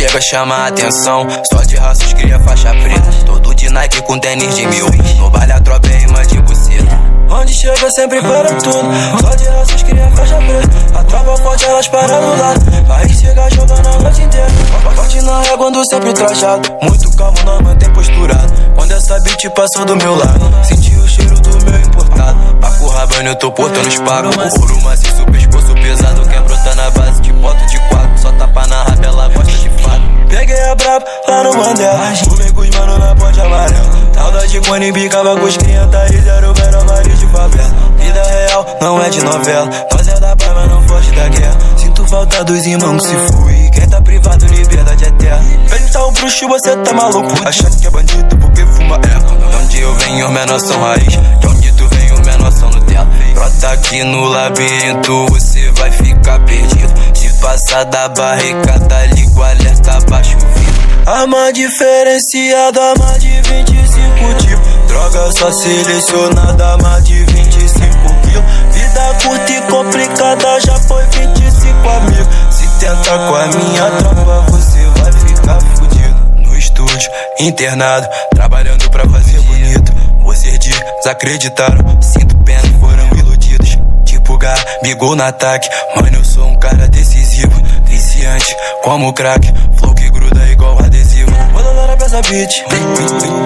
chega chama a atenção, só de raças cria faixa preta. Todo de Nike com tênis de 1000, no baile a tropa é imã de buceta. Onde chega sempre para tudo, só de raças cria faixa preta. A tropa forte elas param do lado, aí chega jogando a noite inteira. Forte na régua ando sempre trajado, muito calmo não mantém posturado. Quando essa beat passou do meu lado, senti o cheiro do meu importado. Paco rabando eu tô portando os pagos, ouro maciço, pescoço pesado. Quem brota na base de boto de quadro, só tapa na raba, ela gosta de fado. Peguei a braba lá no Mandela, fumei com os mano na ponte amarela. Saudade quando embicava com os 30 e zero menor marido de favela. Vida real, não é de novela, nós é da paz, mas não foge da guerra. Sinto falta dos irmãos que se fui, quem tá privado, liberdade é terra. Perguntar o bruxo, você tá maluco, achando que é bandido porque fuma erva. De onde eu venho, os menores são raiz, de onde tu vem, os menores são Nutella. Brota aqui no labirinto, você vai ficar perdido. Se passar da barricada, liga o alerta, baixa o vidro. Arma diferenciada, mais de 25 tipos. Droga só selecionada, mais de 25 quilos. Vida curta e complicada, já foi 25 amigos. Se tentar com a minha tropa, você vai ficar fudido. No estúdio, internado, trabalhando pra fazer bonito. Vocês desacreditaram, sinto pena, foram iludidos. Tipo Gabigol no ataque, mano eu sou um cara decisivo. Viciante como crack, flow que gruda igual adesivo. Vou dar pra essa beat,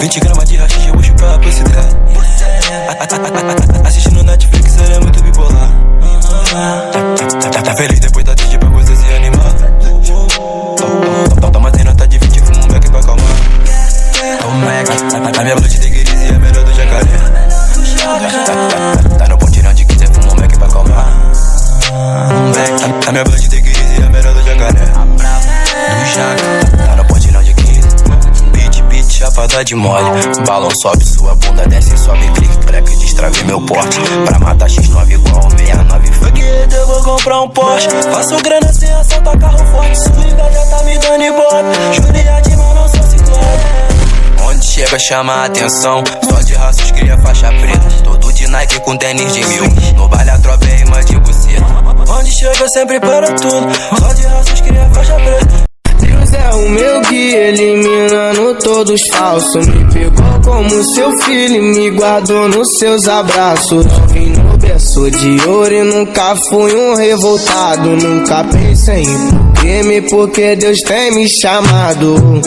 20 gramas de haxixe eu vou chupar pra esse dread. Assistindo Netflix, ele é muito bipolar. Tá feliz depois da triste pra você se animar. Toma tem nota de 20, fumo um beck pra acalmar. A minha blood tem guiriz e é melhor do jacaré. Tá no pontilhão de 15, fumo um beck pra acalmar. A minha blood tem guiriz e é melhor do jacaré. Tá no pontilhão de 15. Beat, chapada de mole. Balão sobe, sua bunda desce, sobe, clique, treca, destravei meu porte. Pra matar X9 igual 69. Foguete, eu vou comprar um Porsche. Faço grana sem assaltar carro forte. Swinga já tá me dando embora. Juliette, mas não sou ciclone. Onde chega chama a atenção, só de raças cria faixa preta. Todo de Nike com tênis de 1000, no baile a tropa é imã de buceta. Onde chega sempre para tudo, só de raças cria faixa preta. Deus é o meu guia, eliminando todos falsos. Me pegou como seu filho e me guardou nos seus abraços. Vim no berço de ouro e nunca fui um revoltado. Nunca pensei em crime porque Deus tem me chamado.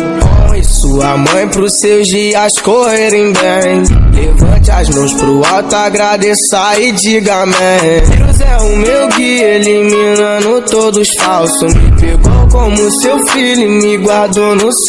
Honre sua mãe pros seus dias correrem bem. Levante as mãos pro alto, agradeça e diga amém. Deus é o meu guia, eliminando todos falsos. Me pegou como seu filho e me guardou no seu